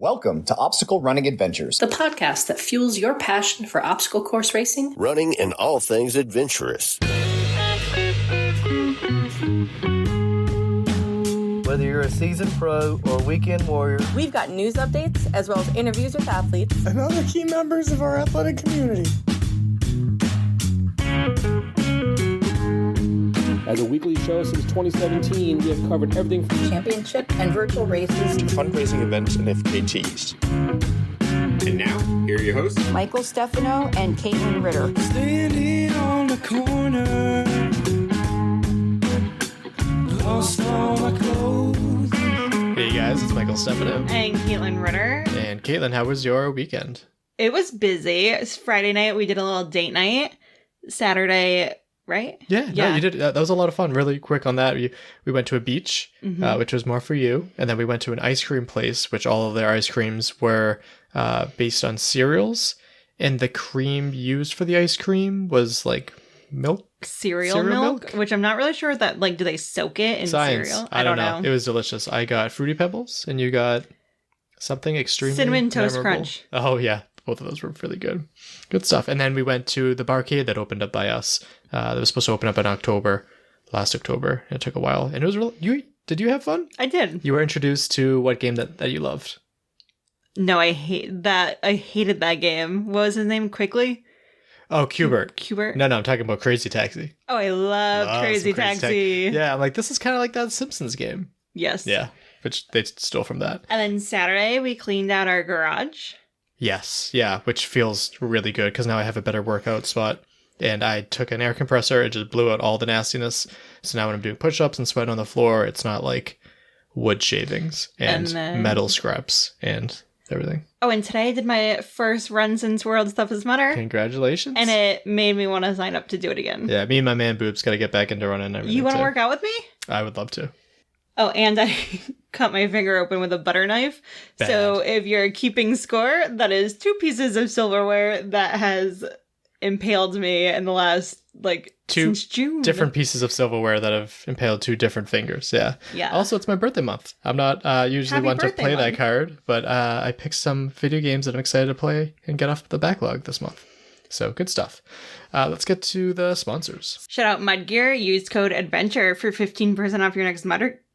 Welcome to Obstacle Running Adventures, the podcast that fuels your passion for obstacle course racing, running, and all things adventurous. Whether you're a seasoned pro or a weekend warrior, we've got news updates as well as interviews with athletes and other key members of our athletic community. As a weekly show since 2017, we have covered everything from championship and virtual races to fundraising events and FKTs. And now, here are your hosts, Michael Stefano and Katelyn Ritter. Standing on the corner, lost all my clothes. Hey guys, it's Michael Stefano. And Katelyn Ritter. And Katelyn, how was your weekend? It was busy. It was Friday night. We did a little date night. Saturday, right? Yeah. No, you did. That was a lot of fun. Really quick on that. We went to a beach, which was more for you. And then we went to an ice cream place, which all of their ice creams were based on cereals. And the cream used for the ice cream was like milk. Cereal milk? Which I'm not really sure that, like, do they soak it in cereal? I don't know. It was delicious. I got Fruity Pebbles and you got something extremely Cinnamon Toast memorable. Crunch. Oh, yeah. Both of those were really good. Good stuff. And then we went to the barcade that opened up by us. That was supposed to open up in last October. It took a while. And it was really... Did you have fun? I did. You were introduced to what game that you loved? No, I hate that. I hated that game. What was his name? Quickly? Oh, Qbert. Qbert? No, I'm talking about Crazy Taxi. Oh, I love Crazy Taxi. Yeah, I'm like, this is kind of like that Simpsons game. Yes. Yeah, which they stole from that. And then Saturday, we cleaned out our garage. Yes, yeah, which feels really good because now I have a better workout spot. And I took an air compressor, it just blew out all the nastiness. So now when I'm doing push-ups and sweating on the floor, it's not like wood shavings and metal scraps and everything. Oh, and today I did my first run since World's Toughest Mudder. Congratulations. And it made me want to sign up to do it again. Yeah, me and my man boobs got to get back into running. You want to work out with me? I would love to. Oh, and I cut my finger open with a butter knife. Bad. So if you're keeping score, that is 2 pieces of silverware that has impaled me in the last, since June. Different pieces of silverware that have impaled 2 different fingers. Yeah. Yeah. Also, it's my birthday month. I'm not usually one to play that card, but I picked some video games that I'm excited to play and get off the backlog this month. So, good stuff. Let's get to the sponsors. Shout out Mudgear. Use code ADVENTURE for 15% off your next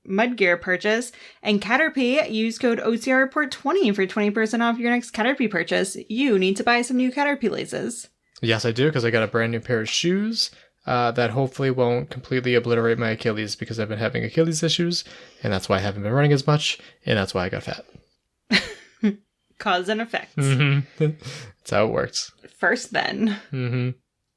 Mudgear purchase. And Caterpie, use code OCRReport20 for 20% off your next Caterpie purchase. You need to buy some new Caterpie laces. Yes, I do, because I got a brand new pair of shoes that hopefully won't completely obliterate my Achilles because I've been having Achilles issues, and that's why I haven't been running as much, and that's why I got fat. Cause and effect. Mm-hmm. That's how it works. First, then. Mm-hmm.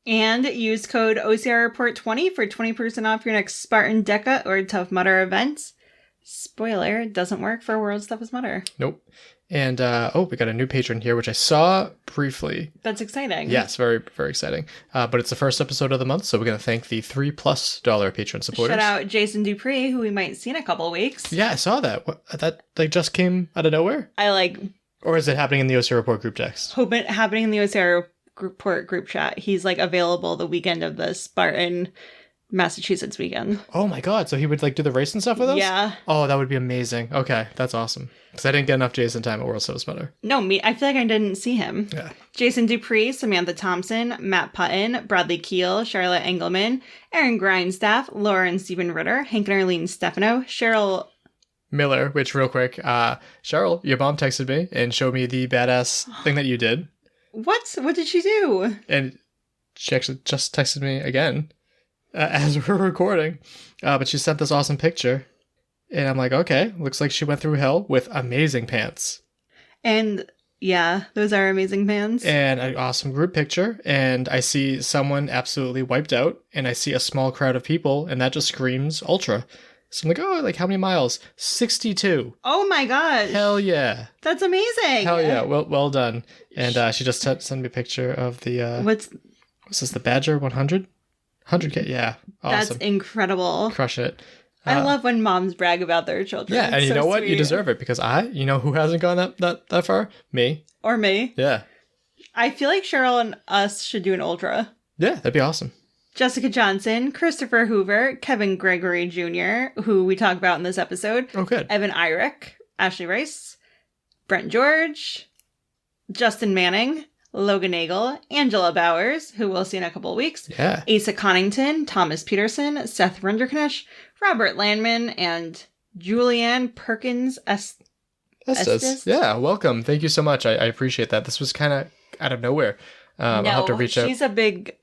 And use code OCRReport20 for 20% off your next Spartan Deca or Tough Mudder events. Spoiler, it doesn't work for World's Toughest Mudder. Nope. And, we got a new patron here, which I saw briefly. That's exciting. Yes, very, very exciting. But it's the first episode of the month, so we're going to thank the $3+ patron supporters. Shout out Jason Dupree, who we might see in a couple of weeks. Yeah, I saw that. That just came out of nowhere? Or is it happening in the OC Report group text? Hope it happening in the OC Report group chat. He's available the weekend of the Spartan Massachusetts weekend. Oh my god, so he would do the race and stuff with us? Yeah. Oh, that would be amazing. Okay, that's awesome. Because I didn't get enough Jason time at World's Toughest Mudder. No, I feel like I didn't see him. Yeah. Jason Dupree, Samantha Thompson, Matt Putton, Bradley Keel, Charlotte Engelman, Aaron Grindstaff, Laura and Stephen Ritter, Hank and Arlene Stefano, Cheryl Miller, which real quick, Cheryl, your mom texted me and showed me the badass thing that you did. What? What did she do? And she actually just texted me again as we're recording. But she sent this awesome picture. And I'm like, okay, looks like she went through hell with amazing pants. And yeah, those are amazing pants. And an awesome group picture. And I see someone absolutely wiped out. And I see a small crowd of people. And that just screams ultra. So I'm like, how many miles? 62. Oh my gosh. Hell yeah. That's amazing. Hell yeah. Well done. And she just sent me a picture of the... what's this, the Badger 100? 100K, yeah. Awesome. That's incredible. Crush it. I love when moms brag about their children. Yeah, and you know what? Sweet. You deserve it because who hasn't gone that far? Me. Or me. Yeah. I feel like Cheryl and us should do an ultra. Yeah, that'd be awesome. Jessica Johnson, Christopher Hoover, Kevin Gregory Jr., who we talk about in this episode. Oh, good. Evan Eyrich, Ashley Rice, Brent George, Justin Manning, Logan Nagel, Angela Bowers, who we'll see in a couple of weeks, Yeah. Asa Connington, Thomas Peterson, Seth Renderknish, Robert Landman, and Julianne Perkins Estes. Yeah, welcome. Thank you so much. I appreciate that. This was kind of out of nowhere. I'll have to reach out.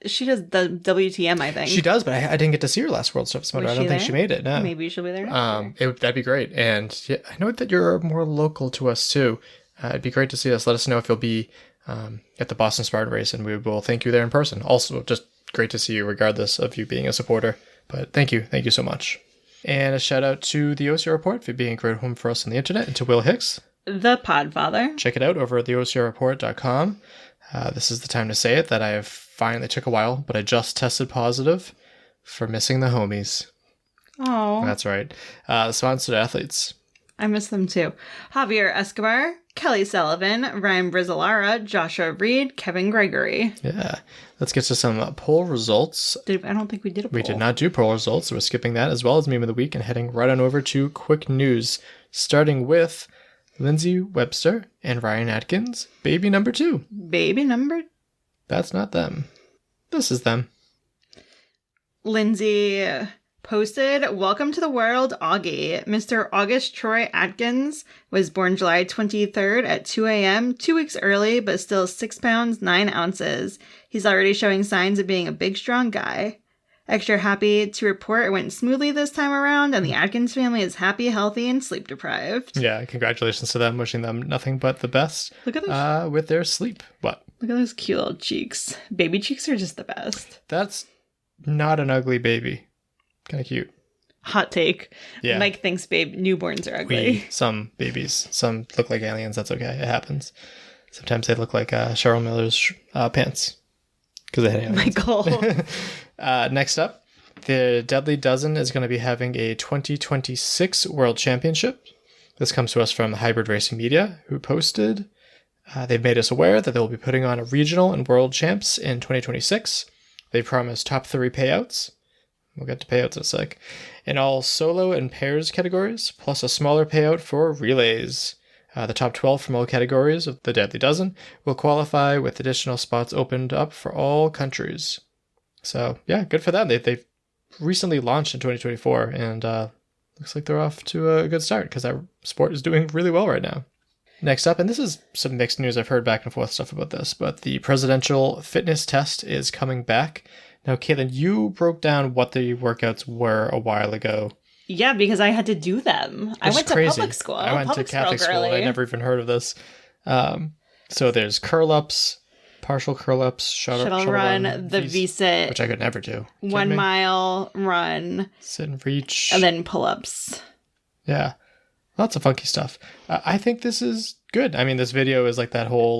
She does the WTM, I think. She does, but I didn't get to see her last World Toughest Mudder. I don't think she made it. No. Maybe she'll be there next year. That'd be great. And yeah, I know that you're more local to us too. It'd be great to see us. Let us know if you'll be at the Boston Spartan race, and we will thank you there in person. Also, just great to see you regardless of you being a supporter. But thank you so much. And a shout out to the OCR Report for being a great home for us on the internet, and to Will Hicks, the Podfather. Check it out over at theocrreport.com. This is the time to say it, that I have finally, took a while, but I just tested positive for missing the homies. Oh, that's right. Sponsored athletes. I miss them too. Javier Escobar, Kelly Sullivan, Ryan Brizolara, Joshua Reed, Kevin Gregory. Yeah. Let's get to some poll results. I don't think we did a poll. We did not do poll results, so we're skipping that, as well as Meme of the Week, and heading right on over to quick news, starting with Lindsay Webster and Ryan Atkins, baby number 2. Baby number? That's not them. This is them. Lindsay posted, "Welcome to the world, Augie. Mr. August Troy Atkins was born July 23rd at 2 a.m., 2 weeks early, but still 6 pounds, 9 ounces. He's already showing signs of being a big, strong guy. Extra happy to report it went smoothly this time around, and the Atkins family is happy, healthy, and sleep deprived." Yeah, congratulations to them. Wishing them nothing but the best. Look at those. With their sleep. What? Look at those cute little cheeks. Baby cheeks are just the best. That's not an ugly baby. Kind of cute. Hot take. Yeah. Mike thinks newborns are ugly. Some babies. Some look like aliens. That's okay. It happens. Sometimes they look like Cheryl Miller's pants. Because they had aliens. Michael. Next up, the Deadly Dozen is going to be having a 2026 World Championship. This comes to us from Hybrid Racing Media, who posted, they've made us aware that they'll be putting on a regional and world champs in 2026. They promised top 3 payouts. We'll get to payouts in a sec. In all solo and pairs categories, plus a smaller payout for relays. The top 12 from all categories of the Deadly Dozen will qualify, with additional spots opened up for all countries. So, yeah, good for them. They've recently launched in 2024, and looks like they're off to a good start, because that sport is doing really well right now. Next up, and this is some mixed news, I've heard back and forth stuff about this, but the presidential fitness test is coming back. Now, Katelyn, you broke down what the workouts were a while ago. Yeah, because I had to do them. I went to public school. I went to Catholic school. I never even heard of this. So there's curl-ups, partial curl-ups, shuttle run, the V-sit, which I could never do. 1 mile run, sit and reach, and then pull-ups. Yeah, lots of funky stuff. I think this is good. I mean, this video is like that whole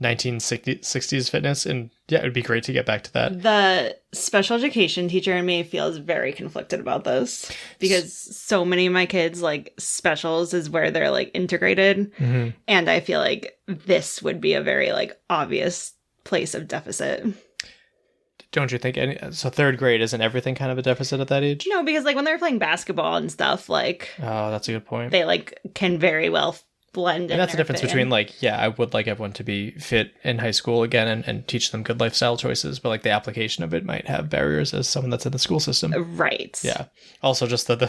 1960s fitness, and yeah, it would be great to get back to that. The special education teacher in me feels very conflicted about this, because so many of my kids, specials is where they're integrated. Mm-hmm. And I feel like this would be a very obvious place of deficit. Don't you think? So 3rd grade, isn't everything kind of a deficit at that age? No, because when they're playing basketball and stuff, oh, that's a good point. They can very well blend. And that's the difference between I would like everyone to be fit in high school again and teach them good lifestyle choices, but the application of it might have barriers as someone that's in the school system. Right. Yeah. Also, just the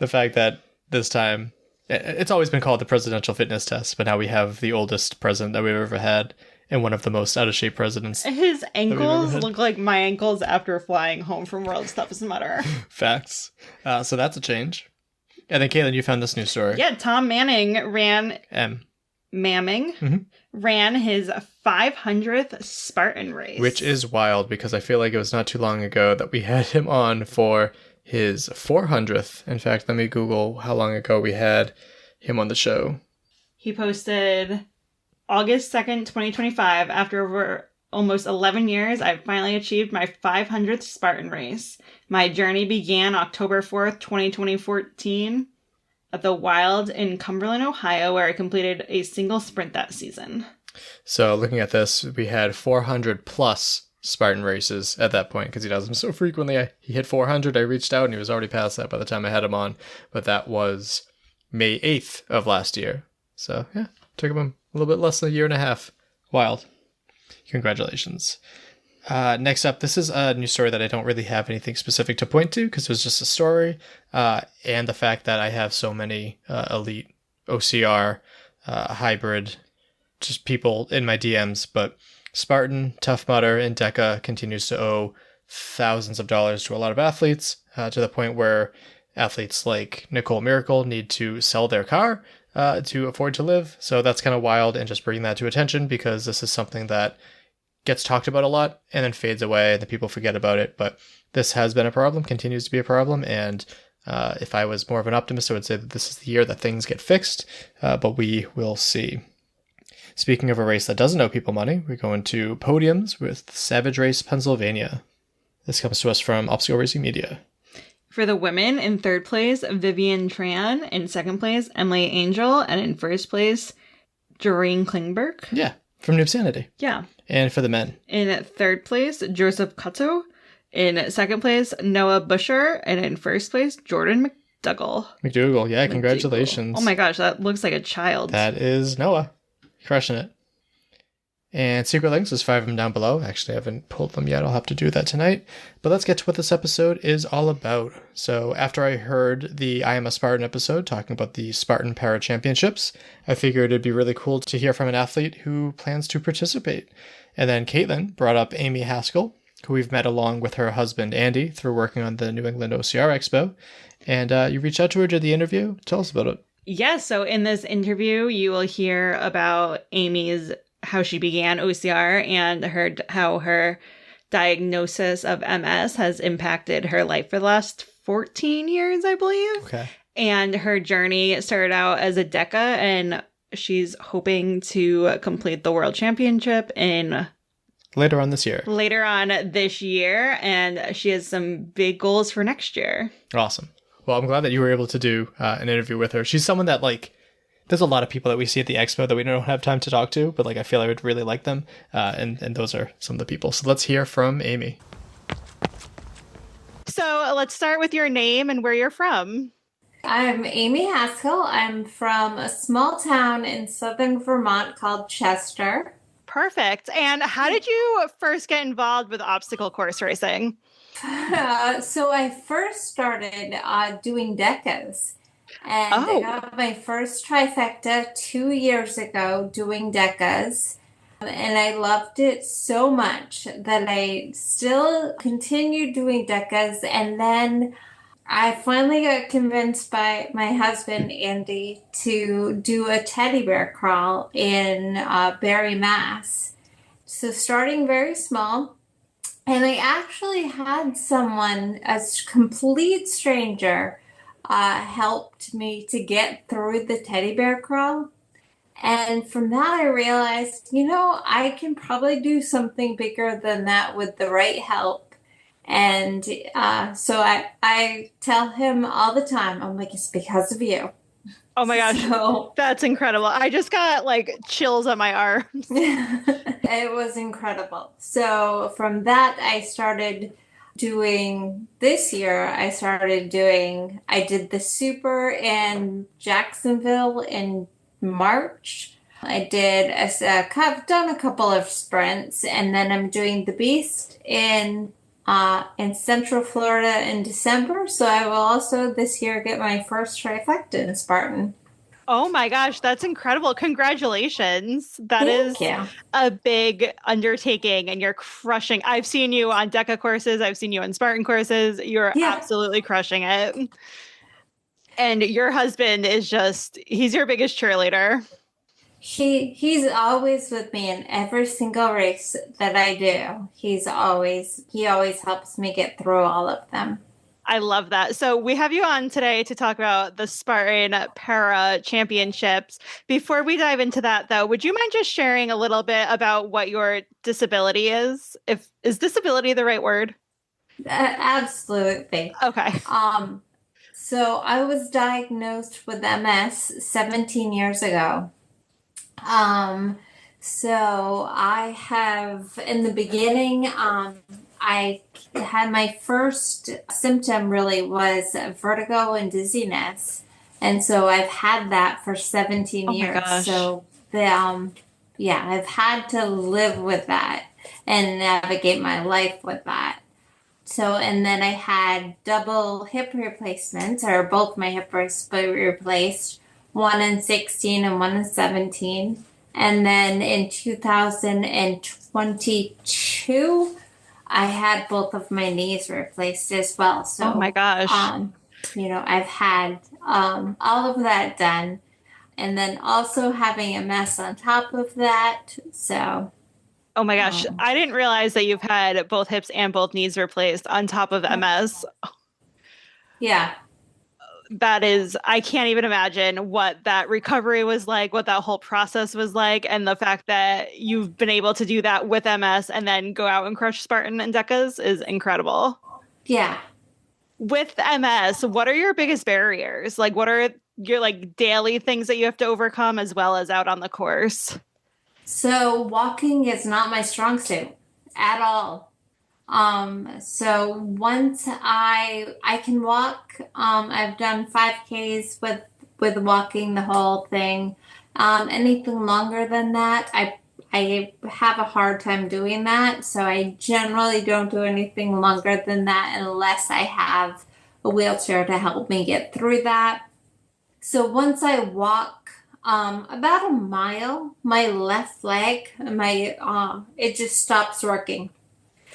fact that this time, it's always been called the presidential fitness test, but now we have the oldest president that we've ever had and one of the most out of shape presidents. His ankles look like my ankles after flying home from World's Toughest Mudder. Facts. So that's a change. And then, Katelyn, you found this news story. Yeah, Tom Manning ran his 500th Spartan race. Which is wild, because I feel like it was not too long ago that we had him on for his 400th. In fact, let me Google how long ago we had him on the show. He posted August 2nd, 2025, after over almost 11 years, I've finally achieved my 500th Spartan race. My journey began October 4th, 2014 at the Wild in Cumberland, Ohio, where I completed a single sprint that season. So looking at this, we had 400 plus Spartan races at that point, because he does them so frequently. He hit 400, I reached out, and he was already past that by the time I had him on. But that was May 8th of last year. So yeah, took him a little bit less than a year and a half. Wild. Congratulations. Next up, this is a news story that I don't really have anything specific to point to because it was just a story, and the fact that I have so many elite OCR, hybrid, just people in my DMs. But Spartan, Tough Mudder, and Deca continues to owe thousands of dollars to a lot of athletes, to the point where athletes like Nicole Miracle need to sell their car to afford to live. So that's kind of wild, and just bringing that to attention because this is something that gets talked about a lot and then fades away and then people forget about it. But this has been a problem, continues to be a problem. And if I was more of an optimist, I would say that this is the year that things get fixed, but we will see. Speaking of a race that doesn't owe people money, we go into podiums with Savage Race, Pennsylvania. This comes to us from Obstacle Racing Media. For the women, in third place, Vivian Tran. In second place, Emily Angel. And in first place, Doreen Klingberg. Yeah, from Noob Sanity. Yeah. And for the men, in third place, Joseph Cutto. In second place, Noah Busher. And in first place, Jordan McDougall. Yeah, congratulations. Oh my gosh, that looks like a child. That is Noah. Crushing it. And Secret Links, there's 5 of them down below. Actually, I haven't pulled them yet. I'll have to do that tonight. But let's get to what this episode is all about. So after I heard the I Am a Spartan episode talking about the Spartan Para Championships, I figured it'd be really cool to hear from an athlete who plans to participate. And then Katelyn brought up Amy Haskell, who we've met along with her husband Andy through working on the New England OCR Expo. And you reached out to her to the interview. Tell us about it. Yeah, so in this interview, you will hear about how she began OCR and how her diagnosis of MS has impacted her life for the last 14 years, I believe. Okay. And her journey started out as a DECA, and she's hoping to complete the World Championship later on this year. And she has some big goals for next year. Awesome. Well, I'm glad that you were able to do an interview with her. She's someone that, there's a lot of people that we see at the expo that we don't have time to talk to, but I feel I would really like them. And those are some of the people. So let's hear from Amy. So let's start with your name and where you're from. I'm Amy Haskell. I'm from a small town in southern Vermont called Chester. Perfect. And how did you first get involved with obstacle course racing? So I first started doing DECAs. And I got my first trifecta 2 years ago doing DECAs. And I loved it so much that I still continued doing DECAs. And then I finally got convinced by my husband, Andy, to do a teddy bear crawl in Barre, Mass. So starting very small. And I actually had someone, a complete stranger, helped me to get through the teddy bear crawl. And from that, I realized, I can probably do something bigger than that with the right help. And so I tell him all the time, I'm like, it's because of you. Oh my gosh, that's incredible. I just got chills on my arms. It was incredible. So from that, I started doing, this year, I did the Super in Jacksonville in March. I've done a couple of sprints, and then I'm doing the Beast in Central Florida in December. So I will also this year get my first trifecta in Spartan. Oh my gosh, that's incredible. Congratulations. That is a big undertaking, and you're crushing. I've seen you on DECA courses. I've seen you on Spartan courses. You're absolutely crushing it. And your husband is he's your biggest cheerleader. He's always with me in every single race that I do. He always helps me get through all of them. I love that. So we have you on today to talk about the Spartan Para Championships. Before we dive into that, though, would you mind just sharing a little bit about what your disability is? Is disability the right word? Absolutely. Okay. So I was diagnosed with MS 17 years ago. So I have, in the beginning, I had my first symptom really was vertigo and dizziness. And so I've had that for 17 years. Gosh. So I've had to live with that and navigate my life with that. So, and then I had double hip replacements, or both my hip replaced, one in 16 and one in 17. And then in 2022, I had both of my knees replaced as well. So, oh my gosh. I've had all of that done. And then also having a mess on top of that. So, oh my gosh. I didn't realize that you've had both hips and both knees replaced on top of MS. Yeah. That is, I can't even imagine what that recovery was like, what that whole process was like. And the fact that you've been able to do that with MS and then go out and crush Spartan and Decas is incredible. Yeah. With MS, what are your biggest barriers? Like, what are your like daily things that you have to overcome as well as out on the course? So walking is not my strong suit at all. So once I can walk, I've done 5Ks with walking the whole thing. Anything longer than that, I have a hard time doing that. So I generally don't do anything longer than that unless I have a wheelchair to help me get through that. So once I walk, about a mile, my left leg, it just stops working.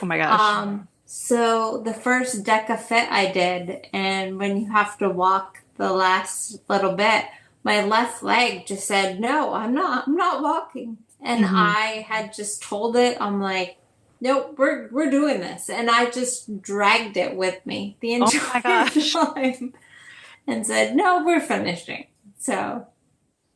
Oh my gosh. So the first Deca Fit I did, and when you have to walk the last little bit, my left leg just said, no, I'm not walking. And I had just told it, I'm like, nope, we're doing this. And I just dragged it with me the entire time and said, no, we're finishing. So,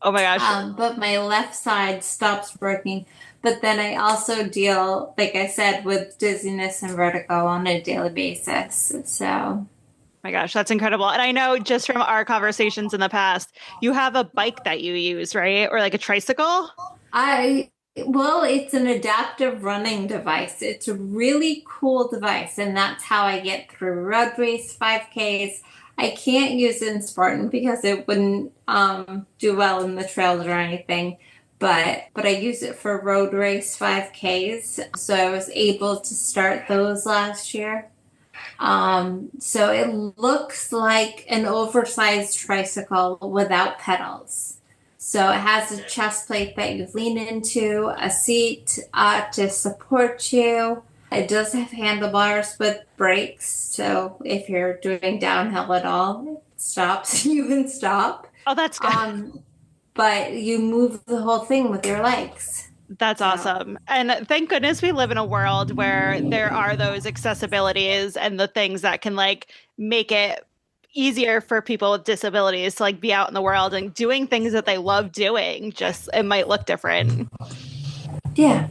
oh my gosh. But my left side stops working. But then I also deal, like I said, with dizziness and vertigo on a daily basis. So, oh my gosh, that's incredible. And I know just from our conversations in the past, you have a bike that you use, right? Or like a tricycle? Well, it's an adaptive running device. It's a really cool device. And that's how I get through road race 5Ks. I can't use it in Spartan because it wouldn't do well in the trails or anything. But I use it for road race 5Ks. So I was able to start those last year. So it looks like an oversized tricycle without pedals. So it has a chest plate that you lean into, a seat to support you. It does have handlebars with brakes. So if you're doing downhill at all, it stops. You can stop. Oh, that's good. But you move the whole thing with your legs. That's awesome. And thank goodness we live in a world where there are those accessibilities and the things that can like make it easier for people with disabilities to like be out in the world and doing things that they love doing. Just it might look different. Yeah.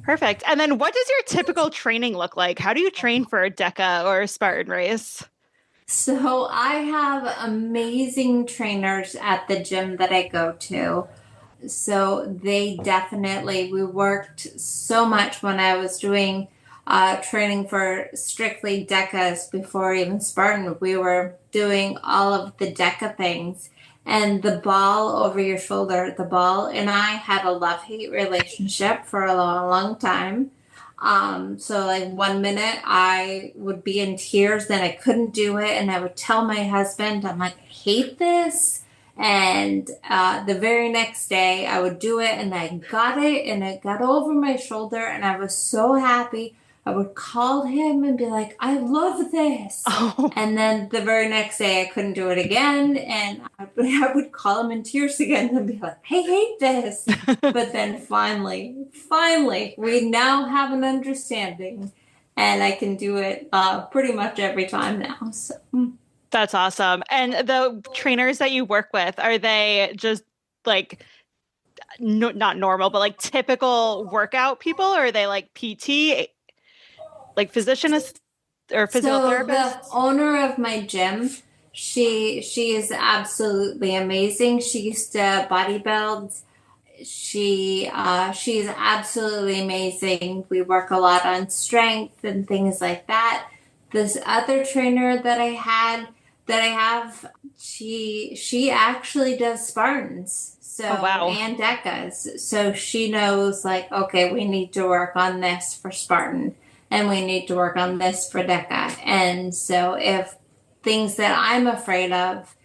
Perfect. And then what does your typical training look like? How do you train for a Deca or a Spartan race? So I have amazing trainers at the gym that I go to. So we worked so much when I was doing training for strictly Decas before even Spartan. We were doing all of the Deca things. And the ball over your shoulder, the ball and I had a love-hate relationship for a long, long time. So like 1 minute I would be in tears, then I couldn't do it. And I would tell my husband, I'm like, I hate this. And the very next day I would do it and I got it and it got over my shoulder and I was so happy. I would call him and be like, I love this. Oh. And then the very next day I couldn't do it again. And I would call him in tears again and be like, I hate this. But then finally, we now have an understanding and I can do it pretty much every time now. So. That's awesome. And the trainers that you work with, are they just like, not normal, but like typical workout people? Or are they like PT? Like physicianist or physical therapist? The owner of my gym, she is absolutely amazing. She used to bodybuild. She's absolutely amazing. We work a lot on strength and things like that. This other trainer that I had, that I have, she actually does Spartans. So, and Decas. So she knows, like, okay, we need to work on this for Spartan and we need to work on this for Deca. And so if things that I'm afraid of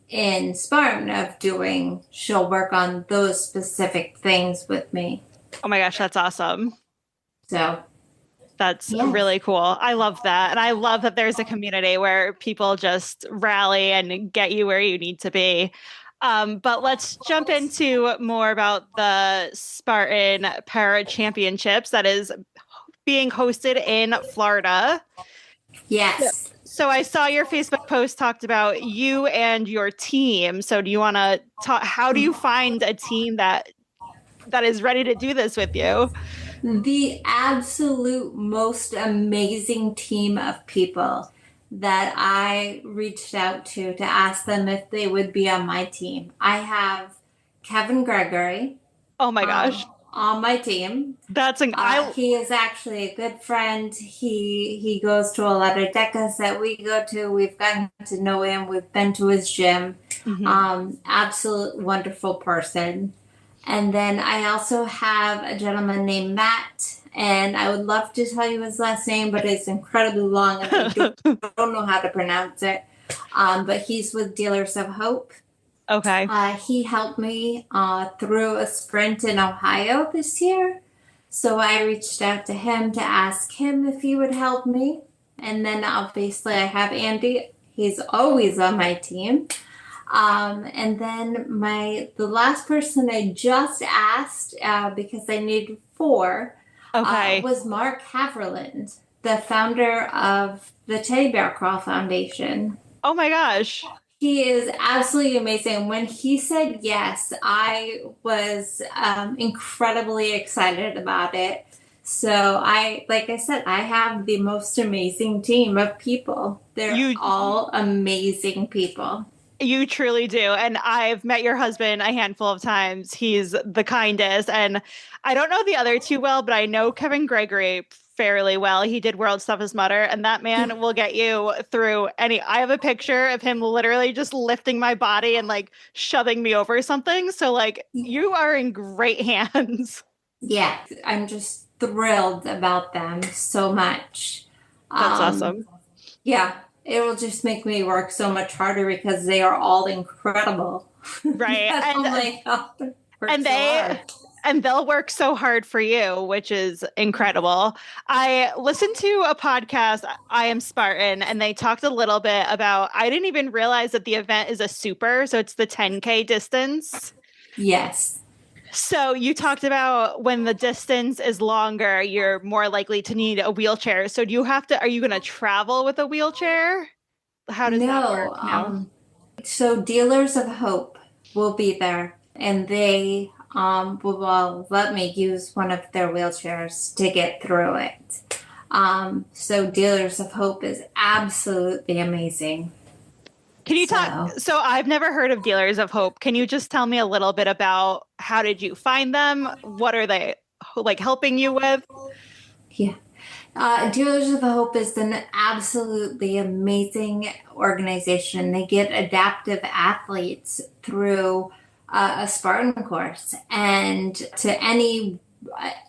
in Spartan of doing, she'll work on those specific things with me. Oh my gosh, that's awesome. So that's really cool. I love that. And I love that there's a community where people just rally and get you where you need to be. But let's jump into more about the Spartan Para Championships that is being hosted in Florida. Yes. So I saw your Facebook post talked about you and your team. So do you want to talk, how do you find a team that is ready to do this with you? The absolute most amazing team of people that I reached out to ask them if they would be on my team. I have Kevin Gregory. Oh my gosh. On my team. That's he is actually a good friend. He goes to a lot of decas that we go to. We've gotten to know him. We've been to his gym. Absolute wonderful person. And then I also have a gentleman named Matt. And I would love to tell you his last name, but it's incredibly long and I don't know how to pronounce it. But he's with Dealers of Hope. Okay. He helped me through a sprint in Ohio this year. So I reached out to him to ask him if he would help me. And then obviously I have Andy. He's always on my team. And then the last person I just asked because I needed 4 was Mark Haverland, the founder of the Teddy Bear Crawl Foundation. Oh my gosh. He is absolutely amazing. When he said yes, I was incredibly excited about it. So like I said, I have the most amazing team of people. They're all amazing people. You truly do. And I've met your husband a handful of times. He's the kindest. And I don't know the other two well, but I know Kevin Gregory fairly well. He did World's Toughest Mudder, and that man will get you through any. I have a picture of him literally just lifting my body and like shoving me over something. So like you are in great hands. Yeah, I'm just thrilled about them so much. That's awesome. Yeah. It will just make me work so much harder because they are all incredible. Right. And they'll work so hard for you, which is incredible. I listened to a podcast, I Am Spartan, and they talked a little bit about, I didn't even realize that the event is a super, so it's the 10K distance. Yes. So you talked about when the distance is longer, you're more likely to need a wheelchair. So are you going to travel with a wheelchair? How does that work? No. So Dealers of Hope will be there and they will let me use one of their wheelchairs to get through it. So Dealers of Hope is absolutely amazing. Can you talk? So I've never heard of Dealers of Hope. Can you just tell me a little bit about how did you find them? What are they like helping you with? Yeah. Dealers of Hope is an absolutely amazing organization. They get adaptive athletes through a Spartan course and to any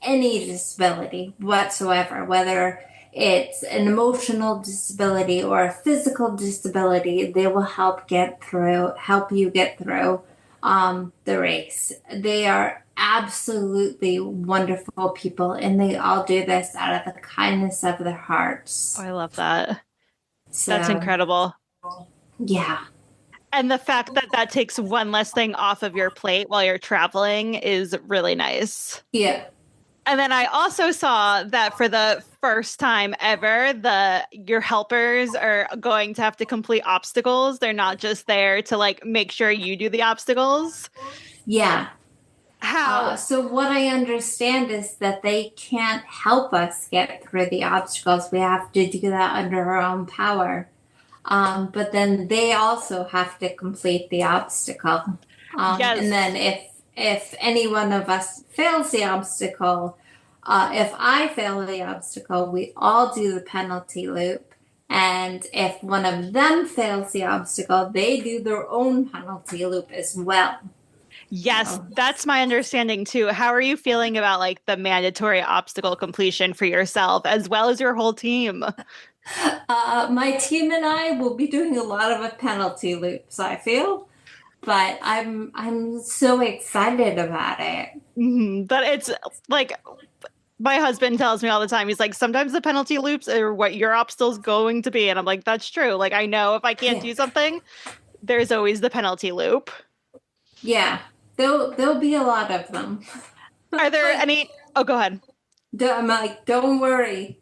disability whatsoever, whether it's an emotional disability or a physical disability, they will help you get through the race. They are absolutely wonderful people, and they all do this out of the kindness of their hearts. Oh, I love that. That's incredible. Yeah. And the fact that takes one less thing off of your plate while you're traveling is really nice. Yeah. And then I also saw that for the first time ever, your helpers are going to have to complete obstacles. They're not just there to like make sure you do the obstacles. Yeah. How? So what I understand is that they can't help us get through the obstacles. We have to do that under our own power. But then they also have to complete the obstacle. Yes. And then if any one of us fails the obstacle, if I fail the obstacle, we all do the penalty loop. And if one of them fails the obstacle, they do their own penalty loop as well. Yes, that's my understanding too. How are you feeling about like the mandatory obstacle completion for yourself as well as your whole team? My team and I will be doing a lot of penalty loops, I feel. But I'm so excited about it. Mm-hmm. But it's like my husband tells me all the time, he's like, sometimes the penalty loops are what your obstacle's going to be. And I'm like, that's true. Like, I know if I can't do something, there's always the penalty loop. Yeah, there'll be a lot of them. Are there any? Oh, go ahead. I'm like, don't worry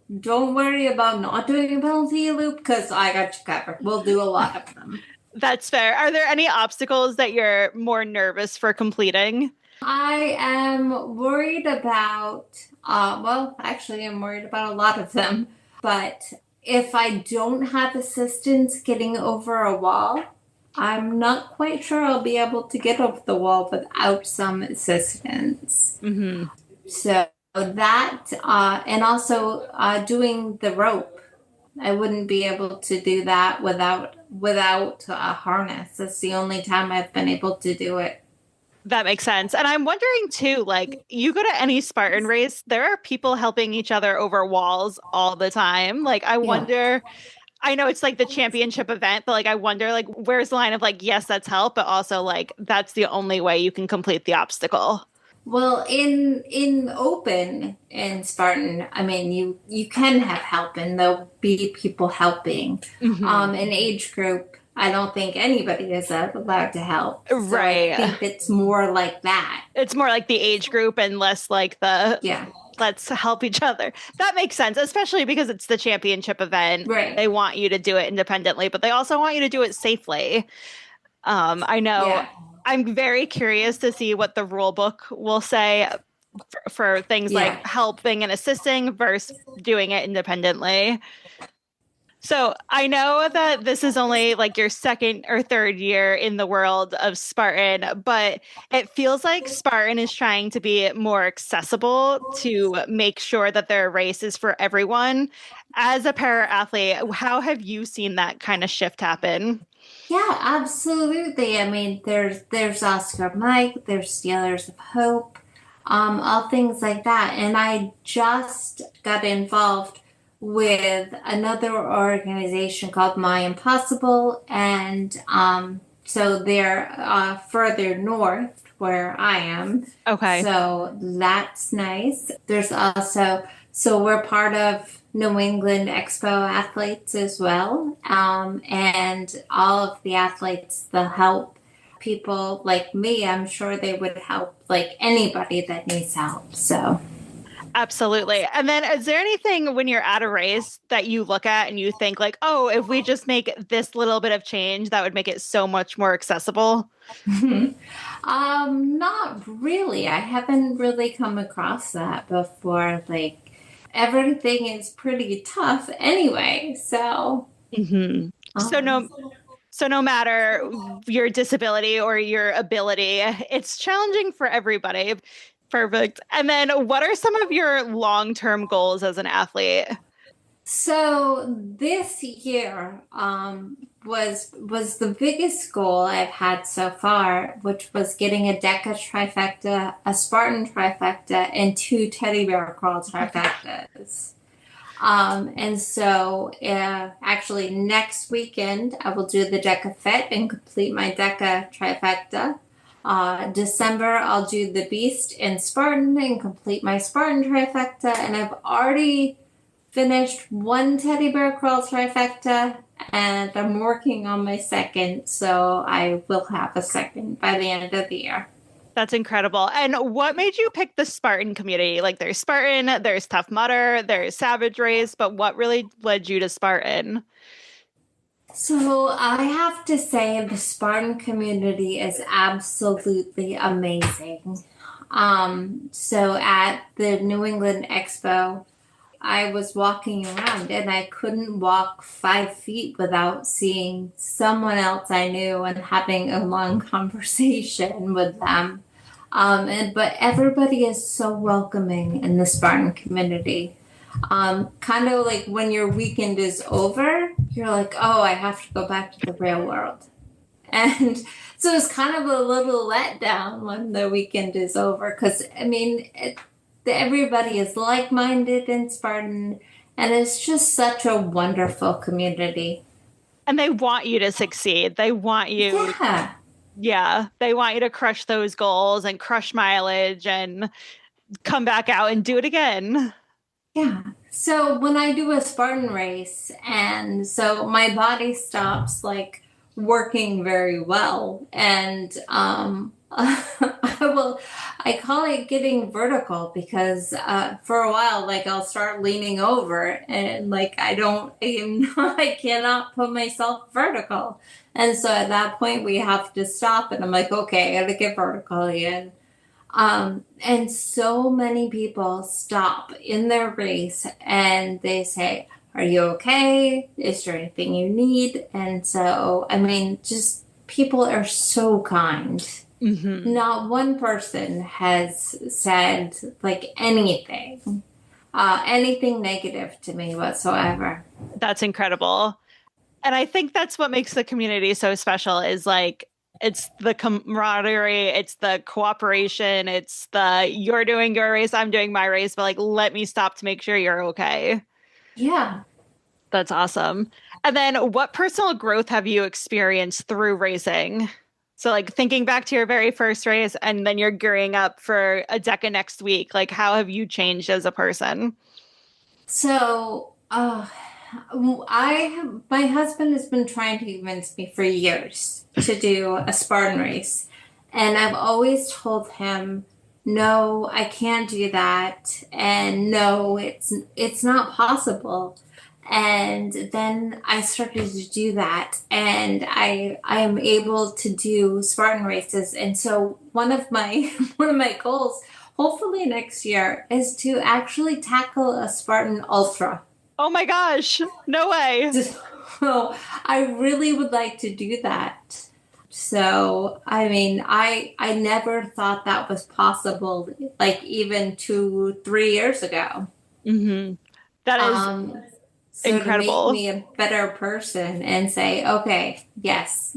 about not doing a penalty loop because I got you covered. We'll do a lot of them. That's fair. Are there any obstacles that you're more nervous for completing? I am worried about, actually I'm worried about a lot of them, but if I don't have assistance getting over a wall, I'm not quite sure I'll be able to get over the wall without some assistance. Mm-hmm. So that, and also doing the rope. I wouldn't be able to do that without a harness. That's the only time I've been able to do it. That makes sense. And I'm wondering too, like you go to any Spartan race, there are people helping each other over walls all the time. Like I wonder, I know it's like the championship event, but like I wonder like where's the line of like, yes, that's help, but also like that's the only way you can complete the obstacle. Well, in open in Spartan, I mean, you can have help and there'll be people helping. Mm-hmm. In age group, I don't think anybody is allowed to help. So right. I think it's more like that. It's more like the age group and less like the let's help each other. That makes sense, especially because it's the championship event. Right. They want you to do it independently, but they also want you to do it safely. I know. Yeah. I'm very curious to see what the rule book will say for things like helping and assisting versus doing it independently. So I know that this is only like your second or third year in the world of Spartan, but it feels like Spartan is trying to be more accessible to make sure that their race is for everyone. As a para athlete, how have you seen that kind of shift happen? Yeah, absolutely. I mean, there's Oscar Mike, there's Steelers of Hope, all things like that. And I just got involved with another organization called My Impossible, and so they're further north where I am. Okay. So that's nice. There's also, so we're part of New England Expo athletes as well. And all of the athletes, they'll help people like me. I'm sure they would help like anybody that needs help. So. Absolutely. And then is there anything when you're at a race that you look at and you think like, oh, if we just make this little bit of change, that would make it so much more accessible? Not really. I haven't really come across that before. Like, everything is pretty tough anyway, so. Mm-hmm. So no matter your disability or your ability, it's challenging for everybody. Perfect. And then what are some of your long-term goals as an athlete? So this year was the biggest goal I've had so far, which was getting a DECA trifecta, a Spartan trifecta, and 2 teddy bear crawl trifectas. And so actually next weekend I will do the DECA Fit and complete my DECA trifecta. December I'll do the Beast and Spartan and complete my Spartan trifecta, and I've already finished 1 teddy bear crawl trifecta, and I'm working on my second, so I will have a second by the end of the year. That's incredible. And what made you pick the Spartan community? Like there's Spartan, there's Tough Mudder, there's Savage Race, but what really led you to Spartan? So I have to say the Spartan community is absolutely amazing. So at the New England Expo, I was walking around and I couldn't walk 5 feet without seeing someone else I knew and having a long conversation with them. But everybody is so welcoming in the Spartan community. Kind of like when your weekend is over, you're like, oh, I have to go back to the real world. And so it's kind of a little letdown when the weekend is over, because, I mean, everybody is like-minded in Spartan, and it's just such a wonderful community. And they want you to succeed. They want you. Yeah. They want you to crush those goals and crush mileage and come back out and do it again. Yeah. So when I do a Spartan race, and so my body stops like working very well, and I call it getting vertical, because for a while, like, I'll start leaning over, and like I cannot put myself vertical, and so at that point we have to stop, and I'm like, okay, I gotta get vertical again. And so many people stop in their race and they say, are you okay? Is there anything you need? And so, I mean, just people are so kind. Mm-hmm. Not one person has said like anything negative to me whatsoever. That's incredible. And I think that's what makes the community so special, is like, it's the camaraderie, it's the cooperation, it's the you're doing your race, I'm doing my race, but like, let me stop to make sure you're okay. Yeah. That's awesome. And then what personal growth have you experienced through racing? So like thinking back to your very first race, and then you're gearing up for a DECA next week, like how have you changed as a person? So, my husband has been trying to convince me for years to do a Spartan race. And I've always told him, no, I can't do that. And no, it's not possible. And then I started to do that, and I am able to do Spartan races. And so one of my goals, hopefully next year, is to actually tackle a Spartan Ultra. Oh my gosh, no way. So I really would like to do that. So, I mean, I never thought that was possible, like even 2-3 years ago. Mm-hmm. That is incredible. To make me a better person and say, okay, yes,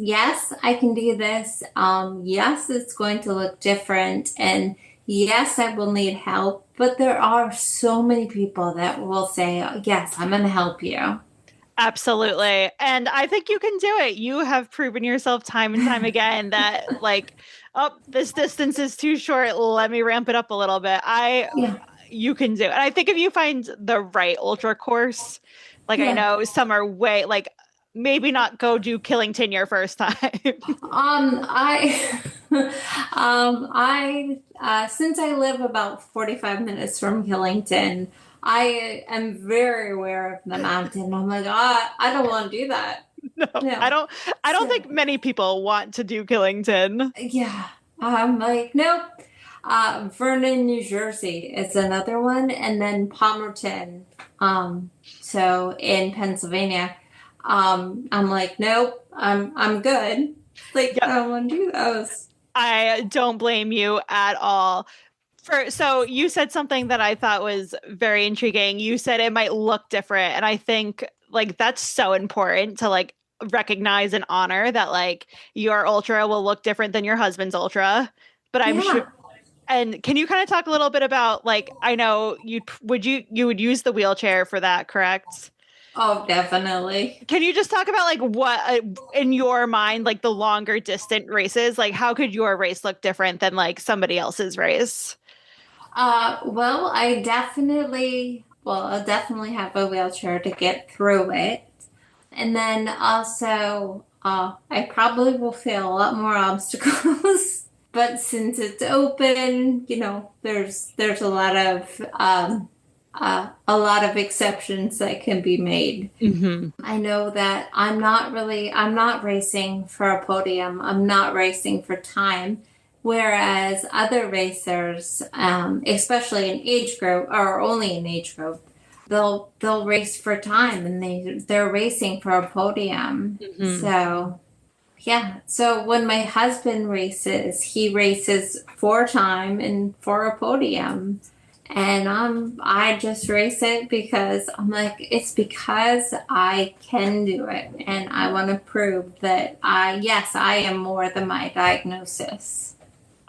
I can do this. Yes, it's going to look different. And yes, I will need help. But there are so many people that will say, yes, I'm going to help you. Absolutely. And I think you can do it. You have proven yourself time and time again that like, oh, this distance is too short. Let me ramp it up a little bit. You can do it. And I think if you find the right ultra course, like I know some are way like, maybe not go do Killington your first time. Since I live about 45 minutes from Killington, I am very aware of the mountain. I'm like, I don't want to do that. No. I don't think many people want to do Killington. Yeah. I'm like, nope. Vernon, New Jersey is another one. And then Palmerton. So in Pennsylvania. I'm like, nope, I'm good. Like, I don't want to do those. I don't blame you at all. So you said something that I thought was very intriguing. You said it might look different. And I think like that's so important to like recognize and honor that like your ultra will look different than your husband's ultra. But I'm sure. And can you kind of talk a little bit about like, I know you would use the wheelchair for that, correct? Oh, definitely. Can you just talk about like what in your mind, like the longer distant races, like how could your race look different than like somebody else's race? Well, I'll definitely have a wheelchair to get through it. And then also, I probably will fail a lot more obstacles, but since it's open, you know, there's a lot of exceptions that can be made. Mm-hmm. I know that I'm not racing for a podium. I'm not racing for time. Whereas other racers, especially in age group or only in age group, they'll race for time and they're racing for a podium. Mm-hmm. So yeah. So when my husband races, he races for time and for a podium. And I just race it because I'm like, it's because I can do it. And I want to prove that yes, I am more than my diagnosis.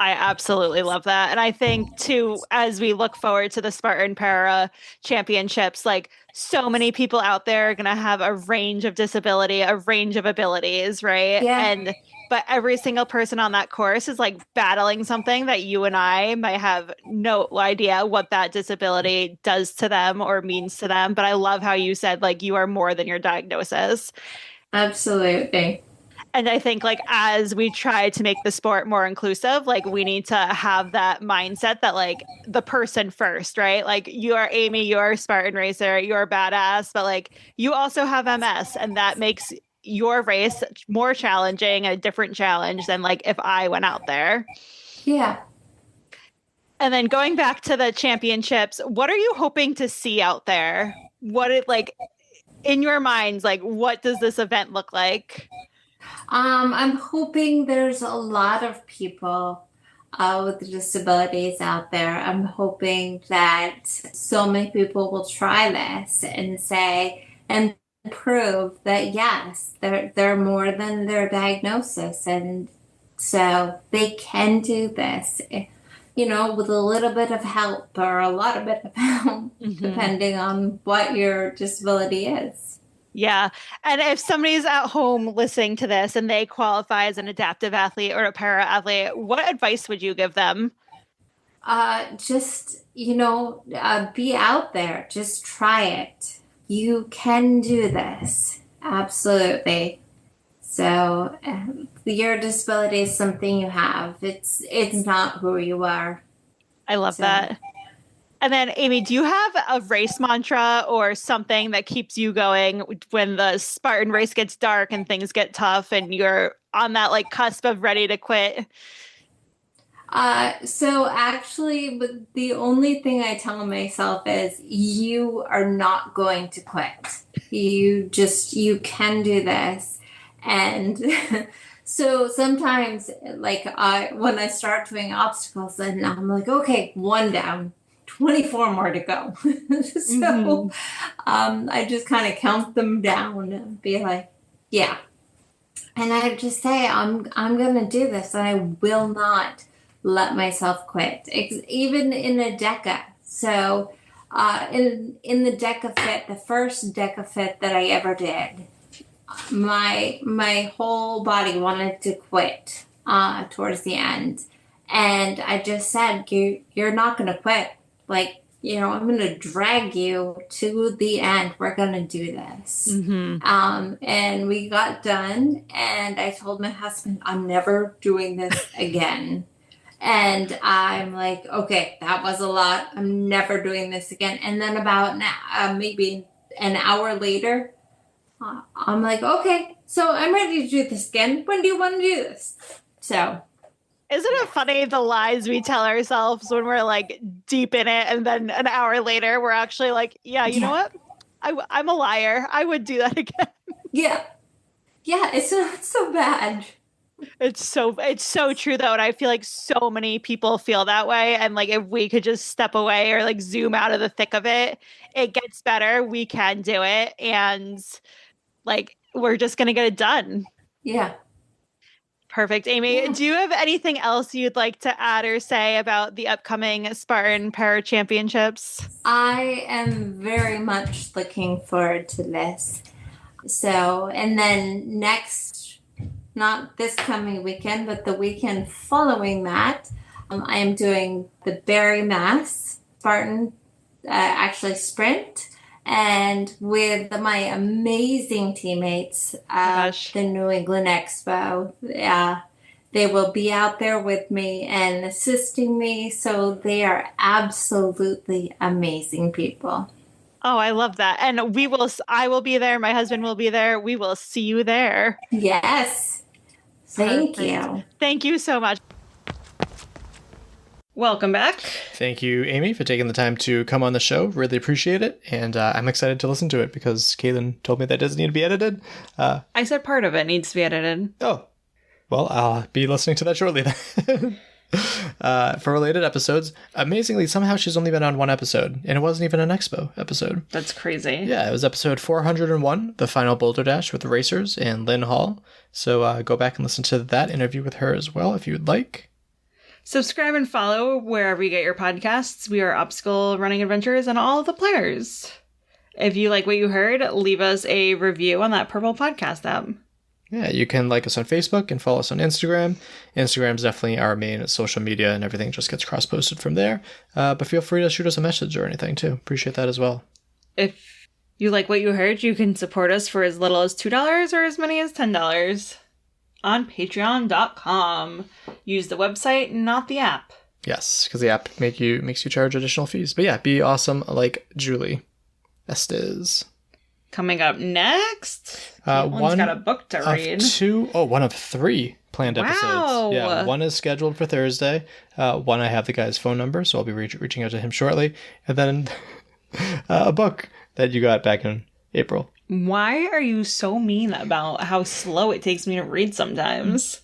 I absolutely love that. And I think, too, as we look forward to the Spartan Para Championships, like, so many people out there are going to have a range of disability, a range of abilities, right? Yeah. But every single person on that course is like battling something that you and I might have no idea what that disability does to them or means to them. But I love how you said, like, you are more than your diagnosis. Absolutely. And I think, like, as we try to make the sport more inclusive, like, we need to have that mindset that, like, the person first, right? Like, you are Amy, you are a Spartan racer, you're a badass, but, like, you also have MS, and that makes your race more challenging, a different challenge than, like, if I went out there. Yeah. And then going back to the championships, what are you hoping to see out there? In your minds, like, what does this event look like? I'm hoping there's a lot of people with disabilities out there. I'm hoping that so many people will try this and say and prove that yes, they're more than their diagnosis, and so they can do this. You know, with a little bit of help or a lot of bit of help, depending on what your disability is. Yeah. And if somebody's at home listening to this and they qualify as an adaptive athlete or a para athlete, what advice would you give them? Just, be out there. Just try it. You can do this. Absolutely. So your disability is something you have. It's not who you are. I love that. And then, Amy, do you have a race mantra or something that keeps you going when the Spartan race gets dark and things get tough and you're on that like cusp of ready to quit? So actually, the only thing I tell myself is you are not going to quit. You can do this. And so sometimes like when I start doing obstacles, then I'm like, okay, 1 down. 24 more to go. So I just kind of count them down and be like, yeah. And I just say, I'm going to do this, and I will not let myself quit, even in a DECA. So in the DECA Fit, the first DECA Fit that I ever did, my whole body wanted to quit towards the end. And I just said, you're not going to quit. Like, I'm going to drag you to the end. We're going to do this. And we got done. And I told my husband, I'm never doing this again. And I'm like, okay, that was a lot. I'm never doing this again. And then about maybe an hour later, I'm like, okay, so I'm ready to do this again. When do you want to do this? So... Isn't it funny the lies we tell ourselves when we're like deep in it, and then an hour later we're actually like, yeah, you know what? I'm a liar. I would do that again. Yeah, it's not so bad. It's so true though, and I feel like so many people feel that way. And like if we could just step away or like zoom out of the thick of it, it gets better. We can do it, and like we're just gonna get it done. Yeah. Perfect. Amy, do you have anything else you'd like to add or say about the upcoming Spartan Para Championships? I am very much looking forward to this. So, and then next, not this coming weekend, but the weekend following that, I am doing the Barrie Mass Spartan, sprint. And with my amazing teammates at the New England Expo, they will be out there with me and assisting me. So they are absolutely amazing people. Oh, I love that. And I will be there. My husband will be there. We will see you there. Yes. Thank you. Thank you so much. Welcome back. Thank you, Amy, for taking the time to come on the show. Really appreciate it. And I'm excited to listen to it because Katelyn told me that doesn't need to be edited. I said part of it needs to be edited. Oh, well, I'll be listening to that shortly then. For related episodes, amazingly, somehow she's only been on one episode, and it wasn't even an Expo episode. That's crazy. Yeah, it was episode 401, the final Boulder Dash with the racers and Lynn Hall. So go back and listen to that interview with her as well if you would like. Subscribe and follow wherever you get your podcasts. We are Obstacle Running Adventures and all of the players. If you like what you heard, leave us a review on that purple podcast app. Yeah, you can like us on Facebook and follow us on Instagram. Instagram's definitely our main social media, and everything just gets cross-posted from there. But feel free to shoot us a message or anything, too. Appreciate that as well. If you like what you heard, you can support us for as little as $2 or as many as $10 on patreon.com. Use the website, not the app. Yes, because the app makes you charge additional fees. But yeah, be awesome like Julie Estes. Coming up next, one's got a book to read. One of 3 planned episodes. Yeah, one is scheduled for Thursday. One I have the guy's phone number, so I'll be reaching out to him shortly. And then a book that you got back in April. Why are you so mean about how slow it takes me to read sometimes?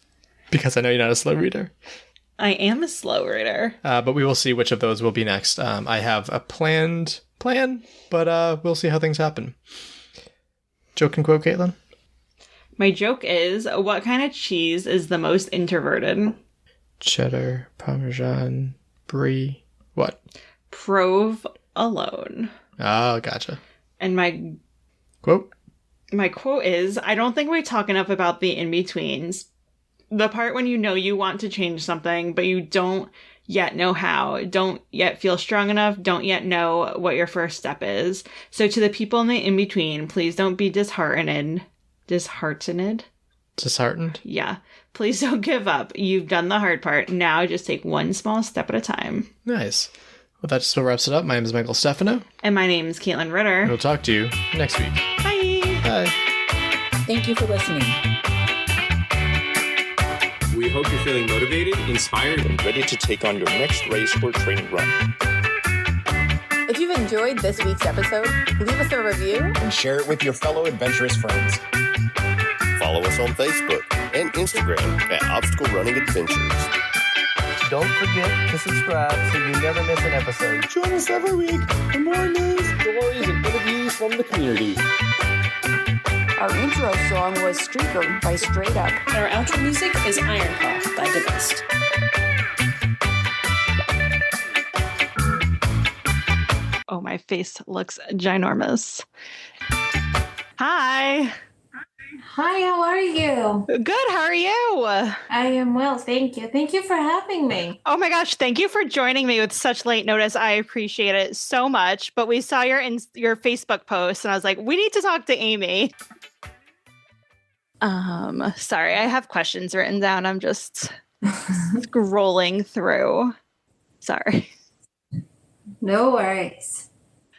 Because I know you're not a slow reader. I am a slow reader. But we will see which of those will be next. I have a plan, but we'll see how things happen. Joke and quote, Katelyn? My joke is, what kind of cheese is the most introverted? Cheddar, Parmesan, Brie. What? Provolone. Oh, gotcha. And my quote is, I don't think we talk enough about the in-betweens. The part when you know you want to change something, but you don't yet know how, don't yet feel strong enough, don't yet know what your first step is. So to the people in the in-between, please don't be disheartened? Disheartened? Yeah. Please don't give up. You've done the hard part. Now just take one small step at a time. Nice. Well, that just wraps it up. My name is Michael Stefano. And my name is Katelyn Ritter. We'll talk to you next week. Bye. Bye. Thank you for listening. We hope you're feeling motivated, inspired, And ready to take on your next race or training run. If you've enjoyed this week's episode, leave us a review and share it with your fellow adventurous friends. Follow us on Facebook and Instagram at Obstacle Running Adventures. Don't forget to subscribe so you never miss an episode. Join us every week for more news, Stories and interviews from the community. Our intro song was Streaker by Straight Up. And our outro music is Iron Paw by The Best. Oh, my face looks ginormous. Hi. Hi, how are you? Good, how are you? I am well, thank you. Thank you for having me. Oh my gosh, thank you for joining me with such late notice. I appreciate it so much. But we saw your Facebook post and I was like, we need to talk to Amy. Sorry, I have questions written down. I'm just scrolling through. Sorry. No worries.